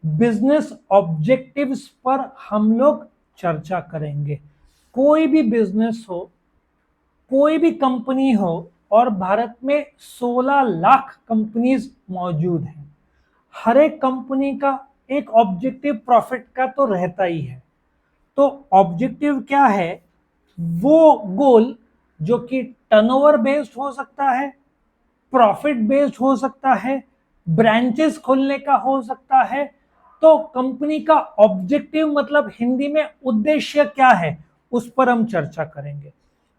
Business objectives पर हम लोग चर्चा करेंगे। कोई भी बिजनेस हो, कोई भी कंपनी हो, और भारत में 16 लाख कंपनीज मौजूद हैं। हर एक कंपनी का एक ऑब्जेक्टिव प्रॉफिट का तो रहता ही है। तो ऑब्जेक्टिव क्या है? वो गोल जो कि टर्नओवर बेस्ड हो सकता है, प्रॉफिट बेस्ड हो सकता है, ब्रांचेस खोलने का हो सकता है। तो कंपनी का ऑब्जेक्टिव मतलब हिंदी में उद्देश्य क्या है, उस पर हम चर्चा करेंगे।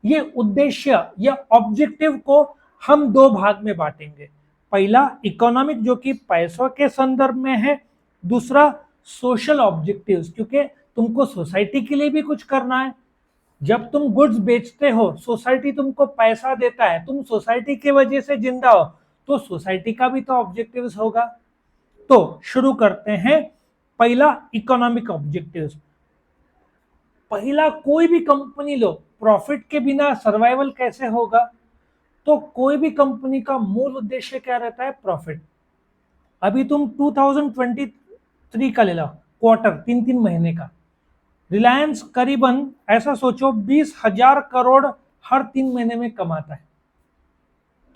ये उद्देश्य या ऑब्जेक्टिव को हम दो भाग में बांटेंगे। पहला इकोनॉमिक, जो कि पैसों के संदर्भ में है। दूसरा सोशल ऑब्जेक्टिव्स, क्योंकि तुमको सोसाइटी के लिए भी कुछ करना है। जब तुम गुड्स बेचते हो, सोसाइटी तुमको पैसा देता है, तुम सोसाइटी की वजह से जिंदा हो, तो सोसाइटी का भी तो ऑब्जेक्टिव्स होगा। तो शुरू करते हैं। पहला इकोनॉमिक ऑब्जेक्टिव्स। पहला, कोई भी कंपनी लो, प्रॉफिट के बिना सर्वाइवल कैसे होगा? तो कोई भी कंपनी का मूल उद्देश्य क्या रहता है? प्रॉफिट। अभी तुम 2023 का ले लो, क्वार्टर, 3 3 महीने का। रिलायंस करीबन ऐसा सोचो 20,000 करोड़ हर 3 महीने में कमाता है।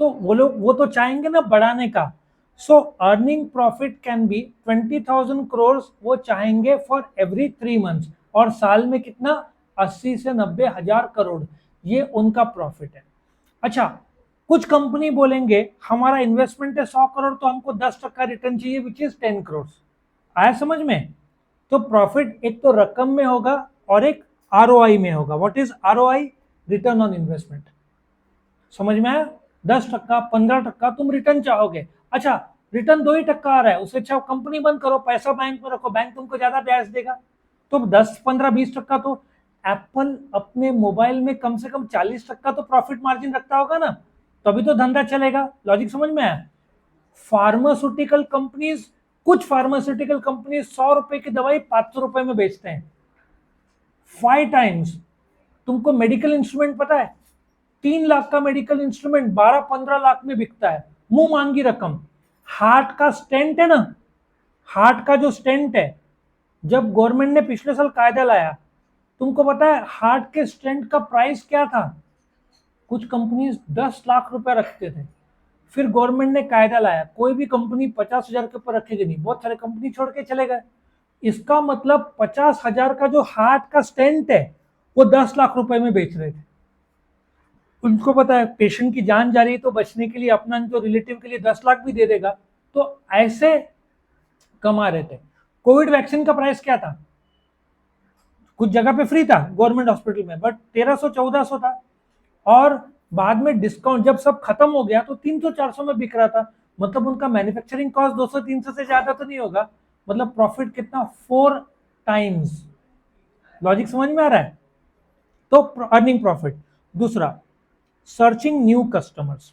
तो वो तो चाहेंगे ना बढ़ाने का। So earning profit can be 20,000 crore, वो चाहेंगे फॉर एवरी 3 मंथ्स। और साल में कितना? 80 से 90 हजार करोड़, ये उनका प्रॉफिट है। अच्छा, कुछ कंपनी बोलेंगे हमारा इन्वेस्टमेंट है 100 करोड़, तो हमको 10% रिटर्न चाहिए, विच इज 10 करोड़। आया समझ में? तो प्रॉफिट एक तो रकम में होगा और एक आरओआई में होगा। What is ROI? Return on investment. समझ में आया? 10%, 15% तुम रिटर्न चाहोगे। अच्छा, रिटर्न 2% आ रहा है, उससे अच्छा कंपनी बंद करो, पैसा बैंक में रखो, बैंक तुमको ज्यादा ब्याज देगा। तो 10 15 20% तो एप्पल अपने मोबाइल में कम से कम 40% तो प्रॉफिट मार्जिन रखता होगा ना, तभी तो धंधा चलेगा। लॉजिक समझ में आया? फार्मास्यूटिकल कंपनीज, कुछ फार्मास्यूटिकल कंपनीज 100 रुपए की दवाई 500 रुपए में बेचते हैं, 5 टाइम्स। तुमको मेडिकल इंस्ट्रूमेंट पता है? 3 लाख का मेडिकल इंस्ट्रूमेंट 12 15 लाख में बिकता है, मुंह मांगी रकम। हार्ट का स्टेंट है ना, हार्ट का जो स्टेंट है, जब गवर्नमेंट ने पिछले साल कायदा लाया, तुमको पता है हार्ट के स्टेंट का प्राइस क्या था? कुछ कंपनीज 10 लाख रुपए रखते थे। फिर गवर्नमेंट ने कायदा लाया, कोई भी कंपनी 50,000 के ऊपर रखेगी नहीं, बहुत सारे कंपनी छोड़ के चले गए। इसका मतलब 50,000 का जो हार्ट का स्टेंट है, वो 10 लाख रुपए में बेच रहे थे। उनको पता है पेशेंट की जान जा रही है, तो बचने के लिए अपना जो रिलेटिव के लिए 10 लाख भी दे देगा। तो ऐसे कमा रहे थे। कोविड वैक्सीन का प्राइस क्या था? कुछ जगह पे फ्री था गवर्नमेंट हॉस्पिटल में, बट 1300 1400 था। और बाद में डिस्काउंट जब सब खत्म हो गया तो 300 400 में बिक रहा था। मतलब उनका मैन्युफैक्चरिंग कॉस्ट 200 300 से ज्यादा तो नहीं होगा। मतलब प्रॉफिट कितना? 4 टाइम्स। लॉजिक समझ में आ रहा है? तो अर्निंग प्रॉफिट। दूसरा, searching new customers.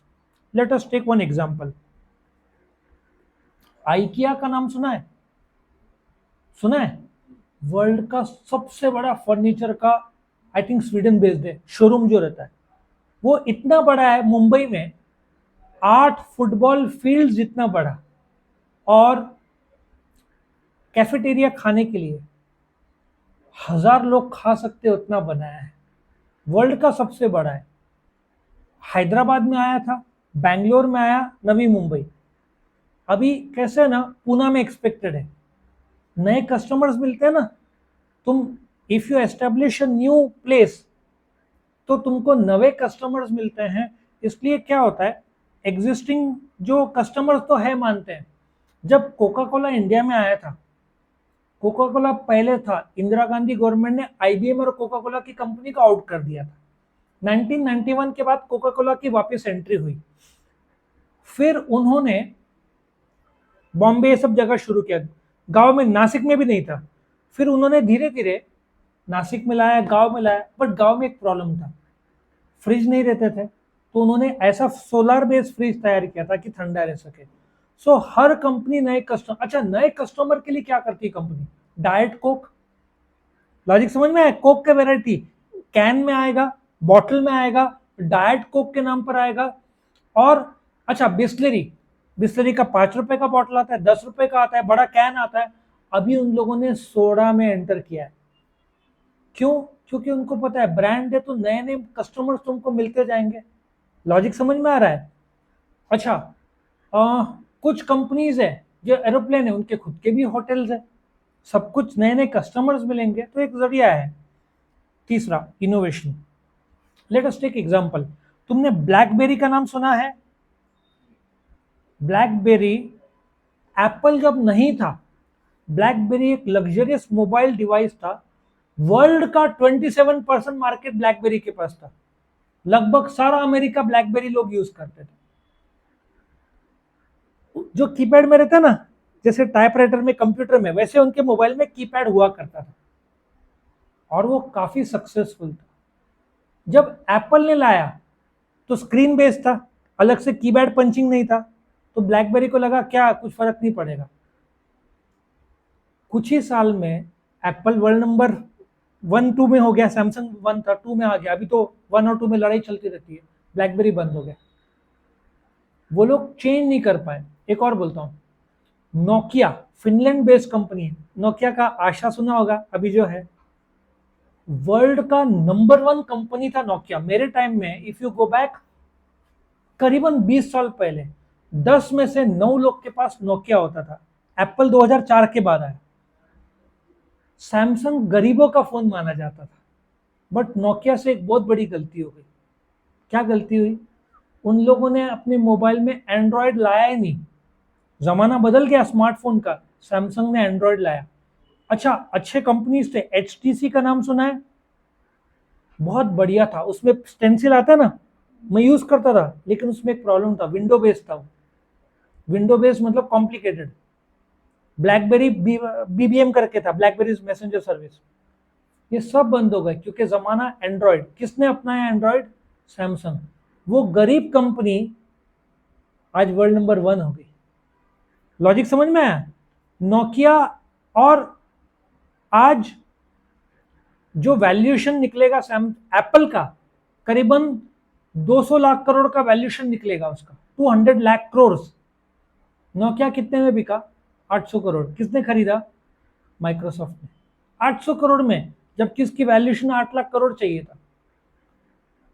Let us take one example. IKEA का नाम सुना है? सुना है? वर्ल्ड का सबसे बड़ा फर्नीचर का, आई थिंक स्वीडन बेस्ड है, शोरूम जो रहता है, वो इतना बड़ा है मुंबई में, 8 फुटबॉल फील्ड जितना बड़ा। और कैफेटेरिया खाने के लिए 1,000 लोग खा सकते उतना बनाया है। वर्ल्ड का सबसे बड़ा है। हैदराबाद में आया था, बैंगलोर में आया, नवी मुंबई। अभी कैसे है ना, पूना में एक्सपेक्टेड है। नए कस्टमर्स मिलते हैं ना, तुम if you establish a new place, तो तुमको नए कस्टमर्स मिलते हैं। इसलिए क्या होता है, एग्जिस्टिंग जो कस्टमर्स तो है मानते हैं। जब कोका कोला इंडिया में आया था, कोका कोला पहले था, इंदिरा गांधी गवर्नमेंट ने आईबीएम और कोका कोला की कंपनी को आउट कर दिया था। 1991 के बाद कोका कोला की वापस एंट्री हुई। फिर उन्होंने बॉम्बे सब जगह शुरू किया, गांव में, नासिक में भी नहीं था। फिर उन्होंने धीरे धीरे नासिक में लाया, गांव में लाया, बट गांव में एक प्रॉब्लम था, फ्रिज नहीं रहते थे। तो उन्होंने ऐसा सोलर बेस्ड फ्रिज तैयार किया था कि ठंडा रह सके। सो हर कंपनी नए कस्टमर, अच्छा नए कस्टमर के लिए क्या करती है कंपनी? Diet Coke. लॉजिक समझ में आया? कोक के वेराइटी कैन में आएगा, बॉटल में आएगा, डाइट कोक के नाम पर आएगा। और अच्छा, बिस्लरी, बिस्लरी का 5 रुपए का बॉटल आता है, 10 रुपए का आता है, बड़ा कैन आता है। अभी उन लोगों ने सोडा में एंटर किया है। क्यों? क्योंकि उनको पता है ब्रांड है तो नए नए कस्टमर्स तुमको मिलते जाएंगे। लॉजिक समझ में आ रहा है? अच्छा, कुछ कंपनीज है जो एरोप्लेन है, उनके खुद के भी होटल्स है, सब कुछ नए नए कस्टमर्स मिलेंगे, तो एक जरिया है। तीसरा, innovation. Let us take example. तुमने ब्लैकबेरी का नाम सुना है? ब्लैकबेरी, एप्पल जब नहीं था, ब्लैकबेरी एक लग्जरियस मोबाइल डिवाइस था। वर्ल्ड का 27% मार्केट ब्लैकबेरी के पास था। लगभग सारा अमेरिका ब्लैकबेरी लोग यूज करते थे। जो कीपैड में रहता ना, जैसे टाइपराइटर में, कंप्यूटर में, वैसे उनके मोबाइल में कीपैड हुआ करता था और वो काफी सक्सेसफुल था। जब एप्पल ने लाया तो स्क्रीन बेस्ड था, अलग से कीपैड पंचिंग नहीं था, तो ब्लैकबेरी को लगा क्या कुछ फर्क नहीं पड़ेगा। कुछ ही साल में एप्पल वर्ल्ड नंबर 1 2 में हो गया, सैमसंग 1 था, 2 में आ गया। अभी तो 1 और 2 में लड़ाई चलती रहती है, ब्लैकबेरी बंद हो गया। वो लोग चेंज नहीं कर पाए। एक और बोलता हूं, नोकिया, फिनलैंड बेस्ड कंपनी है। नोकिया का आशा सुना होगा, अभी जो है वर्ल्ड का नंबर 1 कंपनी था नोकिया मेरे टाइम में। इफ यू गो बैक करीबन 20 साल पहले, 10 में से 9 लोग के पास नोकिया होता था। एप्पल 2004 के बाद आया। सैमसंग गरीबों का फोन माना जाता था, बट नोकिया से एक बहुत बड़ी गलती हो गई। क्या गलती हुई? उन लोगों ने अपने मोबाइल में एंड्रॉयड लाया ही नहीं। जमाना बदल गया स्मार्टफोन का, सैमसंग ने एंड्रॉयड लाया। अच्छा, अच्छे कंपनीज थे। HTC का नाम सुना है? बहुत बढ़िया था, उसमें स्टेंसिल आता ना, मैं यूज करता था, लेकिन उसमें एक प्रॉब्लम था, विंडो बेस्ड था। विंडो बेस्ड मतलब कॉम्प्लिकेटेड। ब्लैकबेरी BBM करके था, ब्लैकबेरी मैसेंजर सर्विस। ये सब बंद हो गए क्योंकि जमाना एंड्रॉयड। किसने अपनाया एंड्रॉयड? सैमसंग। वो गरीब कंपनी आज वर्ल्ड नंबर 1 हो गई। लॉजिक समझ में आया? नोकिया, और आज जो वैल्यूएशन निकलेगा एप्पल का, करीबन 200 लाख करोड़ का वैल्यूएशन निकलेगा उसका, 200 लाख करोड़। नोकिया कितने में बिका? 800 करोड़। किसने खरीदा? माइक्रोसॉफ्ट ने। 800 करोड़ में, जबकि इसकी वैल्यूएशन 8 लाख करोड़ चाहिए था।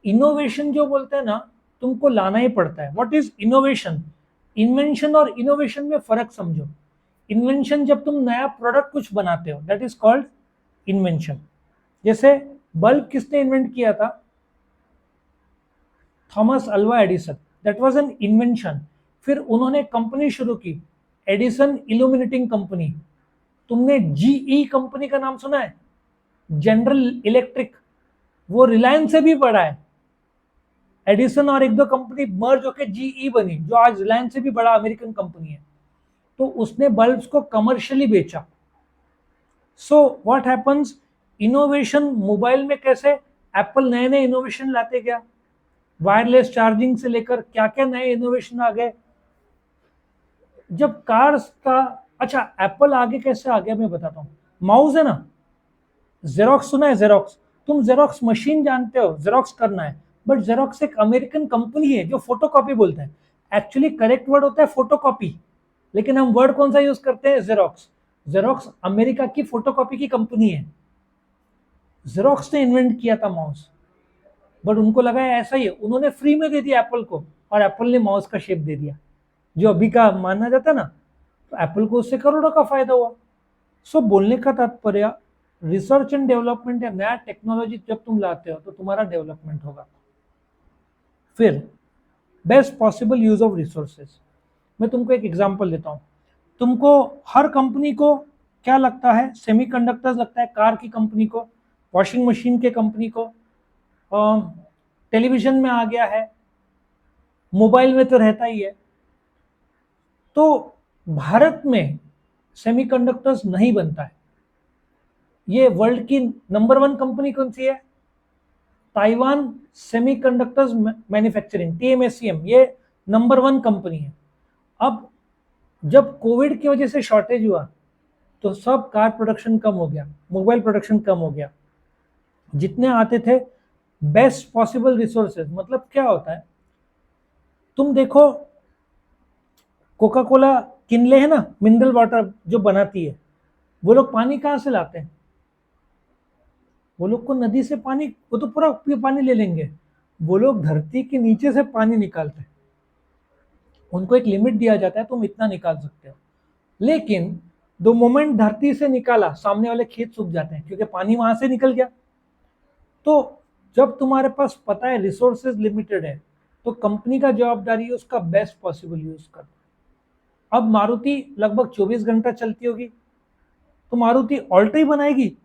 इनोवेशन जो बोलते हैं ना, तुमको लाना ही पड़ता है। What is innovation? इन्वेंशन और इनोवेशन में फर्क समझो। इन्वेंशन जब तुम नया प्रोडक्ट कुछ बनाते हो, दैट इज कॉल्ड इन्वेंशन। जैसे बल्ब किसने इन्वेंट किया था? Thomas Alva Edison. That was an invention. फिर उन्होंने कंपनी शुरू की, एडिसन इल्यूमिनेटिंग कंपनी। तुमने GE कंपनी का नाम सुना है? जनरल इलेक्ट्रिक, वो रिलायंस से भी बड़ा है। एडिसन और एक दो कंपनी मर्ज होकर GE बनी, जो आज रिलायंस से भी बड़ा अमेरिकन कंपनी है। तो उसने बल्ब्स को कमर्शियली बेचा। So what happens? Innovation mobile में कैसे एप्पल नए नए इनोवेशन लाते गया, वायरलेस चार्जिंग से लेकर क्या क्या नए इनोवेशन आ गए। जब कार्स का, अच्छा एप्पल आगे कैसे आ गया मैं बताता हूँ। माउस है ना, जेरोक्स सुना है? जेरोक्स, तुम जेरोक्स मशीन जानते हो, जेरोक्स करना है, बट जेरोक्स एक अमेरिकन कंपनी है जो फोटोकॉपी बोलते हैं। एक्चुअली करेक्ट वर्ड होता है फोटोकॉपी, लेकिन हम वर्ड कौन सा यूज करते हैं? जेरोक्स। जेरोक्स अमेरिका की फोटोकॉपी की कंपनी है। जेरोक्स ने इन्वेंट किया था माउस, बट उनको लगा है ऐसा ही है, उन्होंने फ्री में दे दिया एप्पल को, और एप्पल ने माउस का शेप दे दिया, जो अभी का माना जाता है ना। तो एप्पल को उससे करोड़ों का फायदा हुआ। सो बोलने का तात्पर्य, रिसर्च एंड डेवलपमेंट या नया टेक्नोलॉजी जब तुम लाते हो तो तुम्हारा डेवलपमेंट होगा। फिर best possible use of resources. मैं तुमको एक एग्जांपल देता हूं। तुमको हर कंपनी को क्या लगता है? सेमीकंडक्टर्स लगता है कार की कंपनी को, वॉशिंग मशीन के कंपनी को, टेलीविजन में आ गया है, मोबाइल में तो रहता ही है। तो भारत में सेमीकंडक्टर्स नहीं बनता है। ये वर्ल्ड की नंबर 1 कंपनी कौन सी है? ताइवान सेमीकंडक्टर्स मैन्युफैक्चरिंग, TMSCM, ये नंबर 1 कंपनी है। अब जब कोविड की वजह से शॉर्टेज हुआ तो सब कार प्रोडक्शन कम हो गया, मोबाइल प्रोडक्शन कम हो गया। जितने आते थे बेस्ट पॉसिबल रिसोर्सेज, मतलब क्या होता है, तुम देखो कोका कोला, किनले है ना, मिनरल वाटर जो बनाती है, वो लोग पानी कहाँ से लाते हैं? वो लोग को नदी से पानी, वो तो पूरा पानी ले लेंगे। वो लोग धरती के नीचे से पानी निकालते हैं। उनको एक लिमिट दिया जाता है, तुम इतना निकाल सकते हो। लेकिन दो मोमेंट धरती से निकाला, सामने वाले खेत सूख जाते हैं क्योंकि पानी वहां से निकल गया। तो जब तुम्हारे पास पता है रिसोर्सेज लिमिटेड है, तो कंपनी का जवाबदारी है उसका बेस्ट पॉसिबल यूज करना। अब मारुति लगभग 24 घंटा चलती होगी, तो मारुति ऑल्टो ही बनाएगी।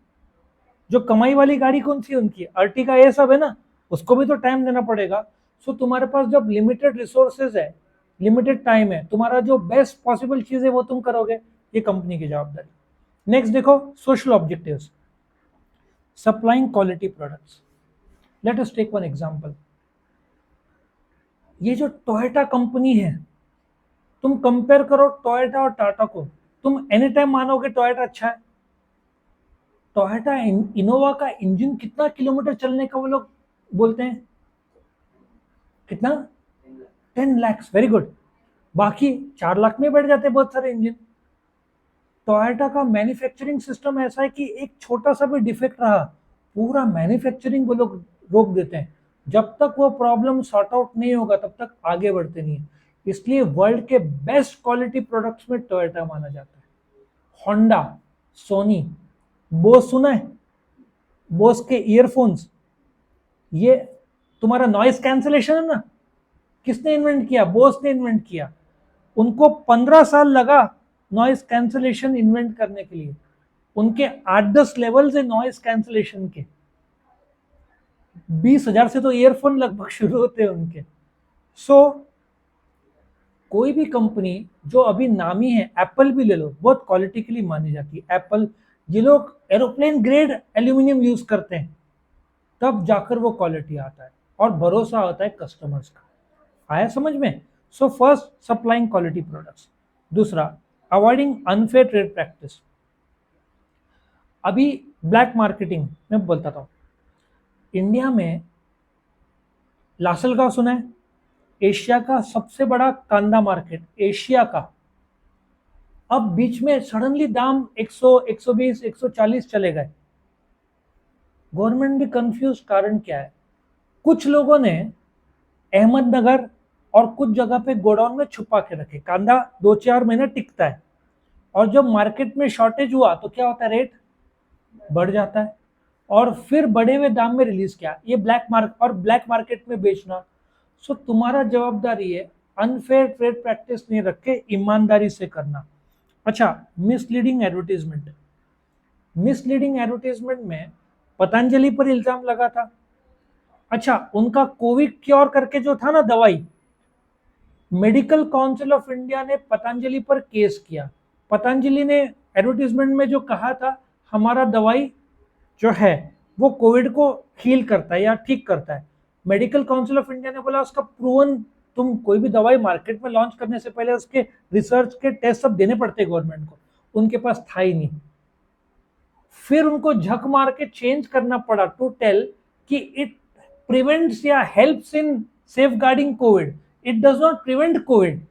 जो कमाई वाली गाड़ी कौन सी उनकी, अर्टिगा ये सब है ना, उसको भी तो टाइम देना पड़ेगा। सो तुम्हारे पास जब लिमिटेड रिसोर्सेज है, लिमिटेड टाइम है, तुम्हारा जो बेस्ट पॉसिबल चीज है वो तुम करोगे, ये कंपनी की जवाबदारी। नेक्स्ट देखो, social objectives, supplying quality products. Let us take one example. ये जो टोयोटा कंपनी है, तुम कंपेयर करो टोयोटा और टाटा को, तुम एनी टाइम मानोगे टोयोटा अच्छा है। टोयोटा इनोवा का इंजन कितना किलोमीटर चलने का वो लोग बोलते हैं, कितना? 10 लाख, वेरी गुड। बाकी 4 लाख में बैठ जाते हैं बहुत सारे इंजन। टोयोटा का मैन्युफैक्चरिंग सिस्टम ऐसा है कि एक छोटा सा भी डिफेक्ट रहा, पूरा मैन्युफैक्चरिंग वो लोग रोक देते हैं। जब तक वो प्रॉब्लम सॉर्ट आउट नहीं होगा तब तक आगे बढ़ते नहीं है। इसलिए वर्ल्ड के बेस्ट क्वालिटी प्रोडक्ट्स में टोयोटा माना जाता है। होंडा, सोनी, बोस सुना है? बोस के ईयरफोन्स, ये तुम्हारा नॉइस कैंसलेशन है ना, किसने इन्वेंट किया? बोस ने इन्वेंट किया। उनको 15 साल लगा नॉइस कैंसलेशन इन्वेंट करने के लिए। उनके 8-10 लेवल्स है नॉइस कैंसलेशन के। 20,000 से तो ईयरफोन लगभग शुरू होते हैं उनके। सो कोई भी कंपनी जो अभी नामी है, एप्पल भी ले लो, बहुत क्वालिटी के लिए मानी जाती है एप्पल। ये लोग एरोप्लेन ग्रेड एल्यूमिनियम यूज करते हैं, तब जाकर वो क्वालिटी आता है और भरोसा होता है कस्टमर्स का। आया समझ में? So first, supplying quality products. दूसरा, अवॉइडिंग अनफेयर ट्रेड प्रैक्टिस। अभी ब्लैक मार्केटिंग में बोलता था, इंडिया में लासलगांव सुना है? एशिया का सबसे बड़ा कांदा मार्केट, एशिया का। अब बीच में सडनली दाम 100, 120, 140 चले गए। गवर्नमेंट भी कंफ्यूज, कारण क्या है? कुछ लोगों ने अहमदनगर और कुछ जगह पे गोडाउन में छुपा के रखे, कांदा 2-4 महीने टिकता है, और जब मार्केट में शॉर्टेज हुआ तो क्या होता है, रेट बढ़ जाता है, और फिर बढ़े हुए दाम में रिलीज किया। ये ब्लैक मार्केट में बेचना। सो तुम्हारा जवाबदारी है अनफेयर ट्रेड प्रैक्टिस नहीं रख के ईमानदारी से करना। अच्छा, मिसलीडिंग एडवर्टीजमेंट। मिसलीडिंग एडवर्टीजमेंट में पतंजलि पर इल्जाम लगा था। अच्छा, उनका कोविड क्योर करके जो था ना दवाई, मेडिकल काउंसिल ऑफ इंडिया ने पतंजलि पर केस किया। पतंजलि ने एडवर्टीजमेंट में जो कहा था, हमारा दवाई जो है वो कोविड को हील करता है या ठीक करता है। मेडिकल काउंसिल ऑफ इंडिया ने बोला उसका प्रूवन, तुम कोई भी दवाई मार्केट में लॉन्च करने से पहले उसके रिसर्च के टेस्ट सब देने पड़ते हैं गवर्नमेंट को, उनके पास था ही नहीं। फिर उनको झक मार के चेंज करना पड़ा टू टेल कि इट प्रिवेंट्स या helps in safeguarding Covid, it does not prevent Covid.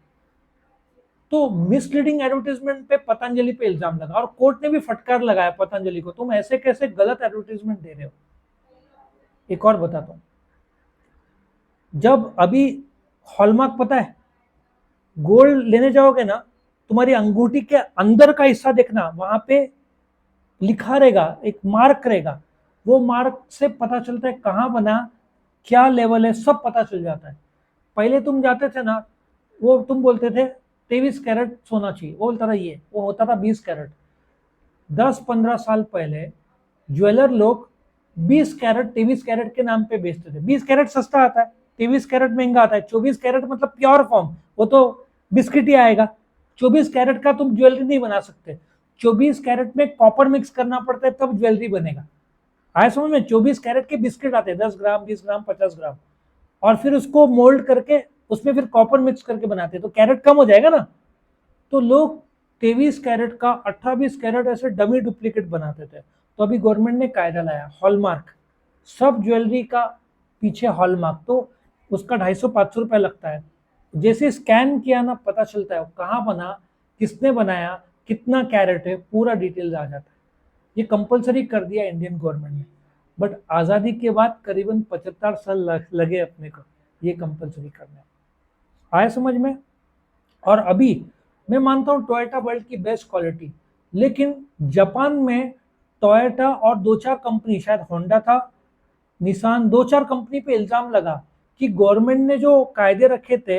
तो मिसलीडिंग एडवर्टीजमेंट पे पतंजलि पे इल्जाम लगा और कोर्ट ने भी फटकार लगाया पतंजलि को, तुम ऐसे कैसे गलत एडवर्टीजमेंट दे रहे हो। एक और बताता हूं, जब अभी हॉलमार्क, पता है, गोल्ड लेने जाओगे ना, तुम्हारी अंगूठी के अंदर का हिस्सा देखना, वहां पे लिखा रहेगा, एक मार्क रहेगा। वो मार्क से पता चलता है कहाँ बना, क्या लेवल है, सब पता चल जाता है। पहले तुम जाते थे ना, वो तुम बोलते थे 23 कैरेट सोना चाहिए, वो बोलता था ये, वो होता था 20 कैरेट। 10-15 साल पहले ज्वेलर लोग 20 कैरेट 23 कैरेट के नाम पे बेचते थे। 20 कैरेट सस्ता आता है, 23 कैरेट महंगा आता है। 24 कैरेट मतलब प्योर फॉर्म, वो तो बिस्किट ही आएगा। 24 कैरेट का तुम ज्वेलरी नहीं बना सकते, 24 कैरेट में कॉपर मिक्स करना पड़ता है तब ज्वेलरी बनेगा। आया समझ में? 24 कैरेट के बिस्किट आते हैं, 10 ग्राम, 20 ग्राम, 50 ग्राम, और फिर उसको मोल्ड करके उसमें फिर कॉपर मिक्स करके बनाते हैं, तो कैरेट कम हो जाएगा ना। तो लोग 23 कैरेट का 18-20 कैरेट ऐसे डमी डुप्लीकेट बनाते थे। तो अभी गवर्नमेंट ने कायदा लाया, हॉलमार्क, सब ज्वेलरी का पीछे हॉलमार्क, तो उसका 250-500 रुपया लगता है। जैसे स्कैन किया ना, पता चलता है कहाँ बना, किसने बनाया, कितना कैरेट है, पूरा डिटेल्स आ जाता है। ये कंपलसरी कर दिया इंडियन गवर्नमेंट ने, बट आज़ादी के बाद करीबन 75 साल लगे अपने को ये कंपलसरी करने। आया समझ में? और अभी मैं मानता हूँ टोयोटा वर्ल्ड की बेस्ट क्वालिटी, लेकिन जापान में टोयोटा और दो चार कंपनी, शायद होंडा था, निसान, दो चार कंपनी पे इल्जाम लगा कि गवर्नमेंट ने जो कायदे रखे थे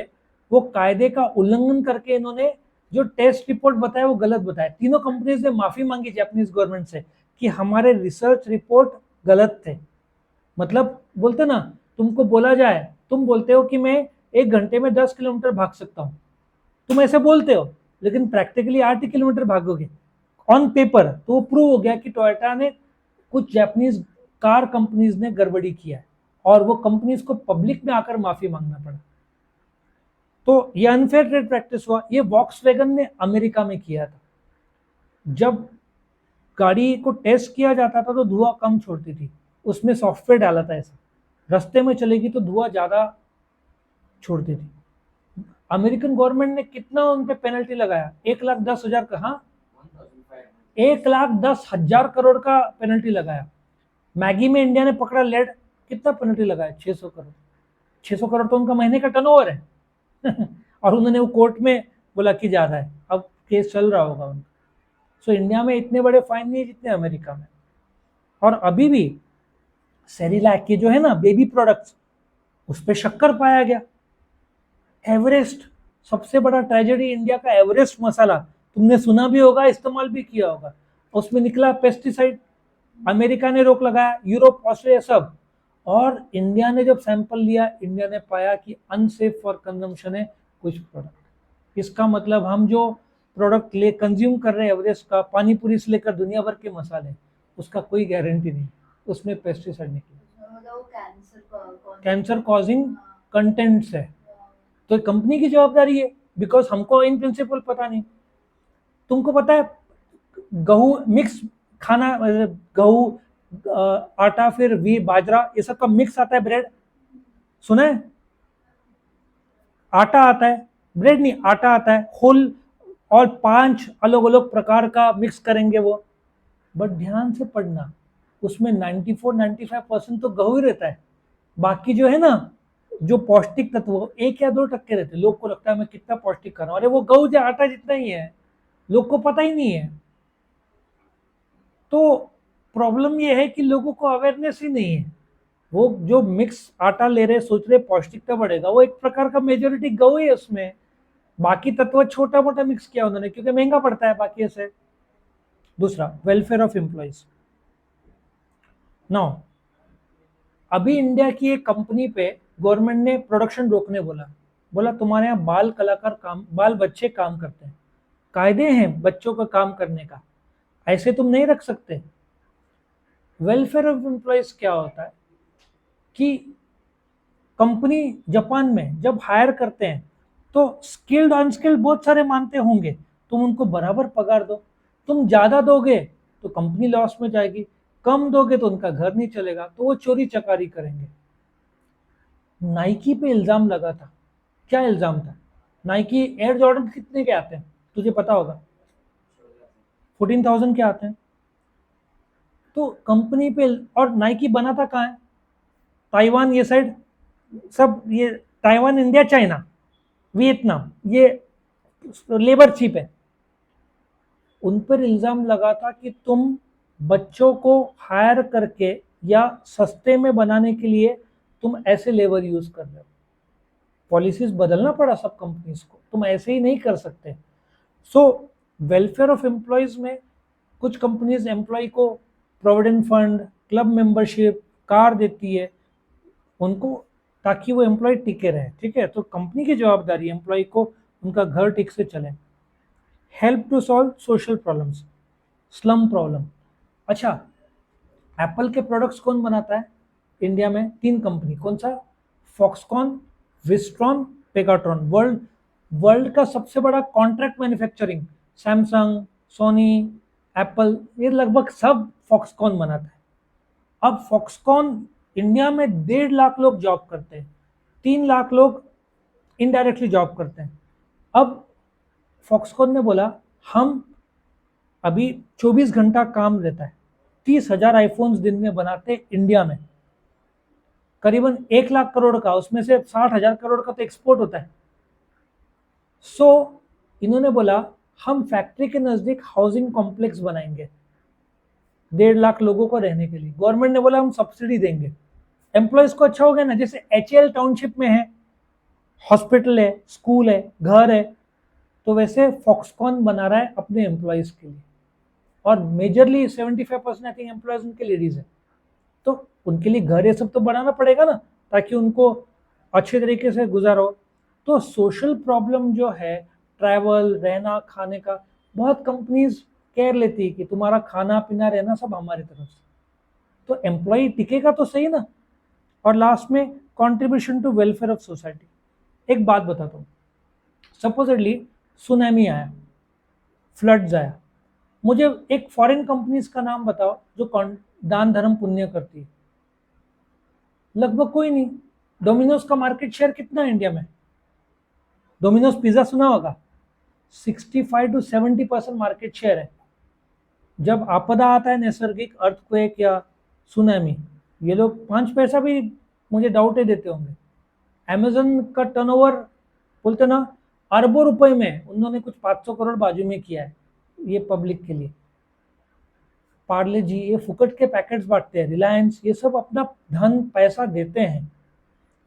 वो कायदे का उल्लंघन करके इन्होंने जो टेस्ट रिपोर्ट बताया वो गलत बताया। तीनों कंपनीज ने माफी मांगी जापानीज गवर्नमेंट से कि हमारे रिसर्च रिपोर्ट गलत थे। मतलब बोलते ना, तुमको बोला जाए, तुम बोलते हो कि मैं 1 घंटे में 10 किलोमीटर भाग सकता हूँ, तुम ऐसे बोलते हो, लेकिन प्रैक्टिकली 8 किलोमीटर भागोगे ऑन पेपर, तो वो प्रूव हो गया कि टोयोटा ने, कुछ जापानीज कार कंपनीज ने गड़बड़ी किया है और वो कंपनीज को पब्लिक में आकर माफी मांगना पड़ा। तो ये अनफेयर ट्रेड प्रैक्टिस हुआ। ये वॉक्सवैगन ने अमेरिका में किया था। जब गाड़ी को टेस्ट किया जाता था तो धुआं कम छोड़ती थी, उसमें सॉफ्टवेयर डाला था ऐसा, रास्ते में चलेगी तो धुआं ज्यादा छोड़ती थी। अमेरिकन गवर्नमेंट ने कितना उन पे पेनल्टी लगाया, 1,10,000 का, हाँ 1,10,000 करोड़ का पेनल्टी लगाया। मैगी में इंडिया ने पकड़ा लेड, कितना पेनल्टी लगाया, 600 करोड़। 600 करोड़ तो उनका महीने का टर्नओवर है और उन्होंने वो कोर्ट में बोला कि ज्यादा है, अब केस चल रहा होगा उनका। सो इंडिया में इतने बड़े फाइन नहीं है जितने अमेरिका में। और अभी भी सेरिलैक के जो है ना बेबी प्रोडक्ट्स, उस पर शक्कर पाया गया। एवरेस्ट, सबसे बड़ा ट्रेजेडी इंडिया का एवरेस्ट मसाला, तुमने सुना भी होगा, इस्तेमाल भी किया होगा, उसमें निकला पेस्टिसाइड। अमेरिका ने रोक लगाया, यूरोप, ऑस्ट्रेलिया सब। और इंडिया ने जब सैंपल लिया, इंडिया ने पाया कि अनसेफ फॉर कंजम्पशन है कुछ प्रोडक्ट। इसका मतलब हम जो प्रोडक्ट ले कंज्यूम कर रहे हैं एवरेस्ट का, पानी पूरी से लेकर दुनिया भर के मसाले, उसका कोई गारंटी नहीं, उसमें पेस्टिसाइड निकले, कैंसर कॉजिंग कंटेंट्स है। तो कंपनी की जवाबदारी है, बिकॉज हमको इन प्रिंसिपल पता नहीं। तुमको पता है गहू मिक्स खाना, गहू, आटा, फिर वी बाजरा, ये सब का मिक्स आता है ब्रेड, सुना है? आटा आता है, ब्रेड नहीं, आटा आता है होल, और 5 अलग अलग प्रकार का मिक्स करेंगे वो। बट ध्यान से पढ़ना, उसमें 94-95% तो गहू ही रहता है, बाकी जो है ना, जो पौष्टिक तत्व 1 या 2% रहते हैं। लोग को लगता है मैं कितना पौष्टिक कर रहा हूँ, अरे वो गहू जो आटा जितना ही है, लोग को पता ही नहीं है। तो प्रॉब्लम ये है कि लोगों को अवेयरनेस ही नहीं है। वो जो मिक्स आटा ले रहे, सोच रहे पौष्टिकता बढ़ेगा, वो एक प्रकार का मेजोरिटी गहू है उसमें, बाकी तत्व छोटा मोटा मिक्स किया उन्होंने क्योंकि महंगा पड़ता है बाकी ऐसे। दूसरा, वेलफेयर ऑफ एम्प्लॉइज। नाउ अभी इंडिया की एक कंपनी पे गवर्नमेंट ने प्रोडक्शन रोकने बोला, बोला तुम्हारे यहाँ बाल कलाकार काम, बाल बच्चे काम करते हैं, कायदे हैं बच्चों का काम करने का, ऐसे तुम नहीं रख सकते। वेलफेयर ऑफ एम्प्लॉइज क्या होता है कि कंपनी जापान में जब हायर करते हैं तो स्किल्ड अनस्किल्ड बहुत सारे मानते होंगे, तुम उनको बराबर पगार दो। तुम ज्यादा दोगे तो कंपनी लॉस में जाएगी, कम दोगे तो उनका घर नहीं चलेगा, तो वो चोरी चकारी करेंगे। नाइकी पे इल्जाम लगा था। क्या इल्जाम था? नाइकी एयर जॉर्डन कितने के आते हैं तुझे पता होगा? 14,000 के आते हैं। तो कंपनी पे, और नाइकी बना था कहाँ है? ताइवान, ये साइड सब, ये ताइवान, इंडिया, चाइना, वियतनाम, ये लेबर चीप है। उन पर इल्जाम लगा था कि तुम बच्चों को हायर करके या सस्ते में बनाने के लिए तुम ऐसे लेबर यूज कर रहे हो। पॉलिसीज बदलना पड़ा सब कंपनीज को, तुम ऐसे ही नहीं कर सकते। सो वेलफेयर ऑफ एम्प्लॉयज में कुछ कंपनीज एम्प्लॉय को provident fund, club membership, car देती है उनको, ताकि वो एम्प्लॉय टिके रहे। ठीक है, तो कंपनी की जवाबदारी एम्प्लॉय को उनका घर ठीक से चले। Help to solve social problems, slum problem. अच्छा, एप्पल के प्रोडक्ट्स कौन बनाता है इंडिया में? 3 कंपनी, कौन सा? Foxconn, Wistron, Pegatron. World world का सबसे बड़ा contract manufacturing, Samsung, Sony, Apple, ये लगभग सब फॉक्सकॉन बनाता है। अब फॉक्सकॉन इंडिया में 1.5 लाख लोग जॉब करते हैं, 3 लाख लोग इनडायरेक्टली जॉब करते हैं। अब फॉक्सकॉन ने बोला हम अभी 24 घंटा काम रहता है, 30,000 आईफोन्स दिन में बनाते इंडिया में, करीबन 1 लाख करोड़ का, उसमें से 60,000 करोड़ का तो एक्सपोर्ट होता है। सो इन्होंने बोला हम फैक्ट्री के नजदीक हाउसिंग कॉम्प्लेक्स बनाएंगे 1.5 लाख लोगों को रहने के लिए। गवर्नमेंट ने बोला हम सब्सिडी देंगे, एम्प्लॉयज को अच्छा हो गया ना। जैसे HAL टाउनशिप में है, हॉस्पिटल है, स्कूल है, घर है, तो वैसे फॉक्सकॉन बना रहा है अपने एम्प्लॉयज के लिए, और मेजरली 75% आई थिंक एम्प्लॉयज उनके लेडीज है, तो उनके लिए घर ये सब तो बनाना पड़ेगा ना, ताकि उनको अच्छे तरीके से गुजारो। तो सोशल प्रॉब्लम जो है, ट्रैवल, रहना, खाने का, बहुत कंपनीज केयर लेती है कि तुम्हारा खाना पीना रहना सब हमारी तरफ से, तो एम्प्लॉय टिकेगा तो सही ना। और लास्ट में contribution to welfare of society. एक बात बताता हूँ, सपोजिटली सुनामी आया, फ्लड्स आया, मुझे एक फॉरेन कंपनीज का नाम बताओ जो दान धर्म पुण्य करती है। लगभग कोई नहीं। डोमिनोज का मार्केट शेयर कितना है इंडिया में? डोमिनोज पिज्जा सुना होगा, 65 to 70% मार्केट शेयर है। जब आपदा आता है, नैसर्गिक अर्थक्वेक या सुनामी, ये लोग 5 पैसा भी मुझे डाउट ही देते होंगे। अमेजन का टर्नओवर बोलते ना अरबों रुपए में, उन्होंने कुछ 500 करोड़ बाजू में किया है ये पब्लिक के लिए। पार्ले जी ये फुकट के पैकेट्स बांटते हैं, रिलायंस ये सब अपना धन पैसा देते हैं।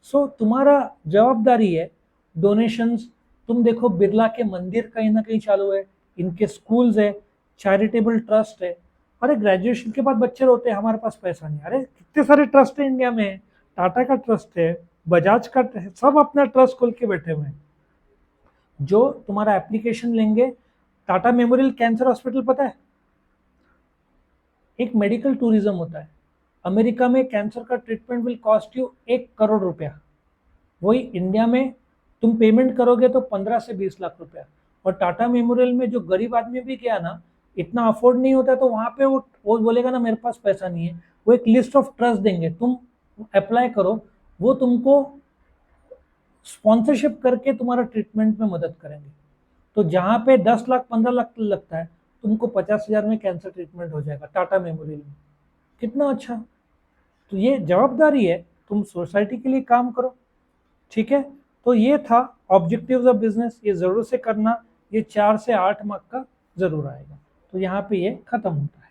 सो तुम्हारा जवाबदारी है डोनेशंस। तुम देखो बिरला के मंदिर कहीं ना कहीं चालू है, इनके स्कूल्स है, चैरिटेबल ट्रस्ट है। अरे ग्रेजुएशन के बाद बच्चे रोते हैं हमारे पास पैसा नहीं, अरे कितने सारे ट्रस्ट है इंडिया में, टाटा का ट्रस्ट है, बजाज का है, सब अपना ट्रस्ट खोल के बैठे हुए हैं। जो तुम्हारा एप्लीकेशन लेंगे, टाटा मेमोरियल कैंसर हॉस्पिटल पता है, एक मेडिकल टूरिज्म होता है। अमेरिका में कैंसर का treatment will cost you 1 crore रुपया, वही इंडिया में तुम पेमेंट करोगे तो 15 से 20 लाख रुपया। और टाटा मेमोरियल में जो गरीब आदमी भी गया ना, इतना अफोर्ड नहीं होता, तो वहां पे वो बोलेगा ना मेरे पास पैसा नहीं है, वो एक लिस्ट ऑफ ट्रस्ट देंगे, तुम अप्लाई करो, वो तुमको स्पॉन्सरशिप करके तुम्हारा ट्रीटमेंट में मदद करेंगे। तो जहाँ पे 10 लाख 15 लाख लगता है, तुमको 50,000 में कैंसर ट्रीटमेंट हो जाएगा टाटा मेमोरियल में। कितना अच्छा। तो ये जवाबदारी है, तुम सोसाइटी के लिए काम करो, ठीक है। तो ये था ऑब्जेक्टिव्स ऑफ बिजनेस, ये जरूर से करना, ये 4 से 8 मार्क का जरूर आएगा। तो यहाँ पे ये खत्म होता है।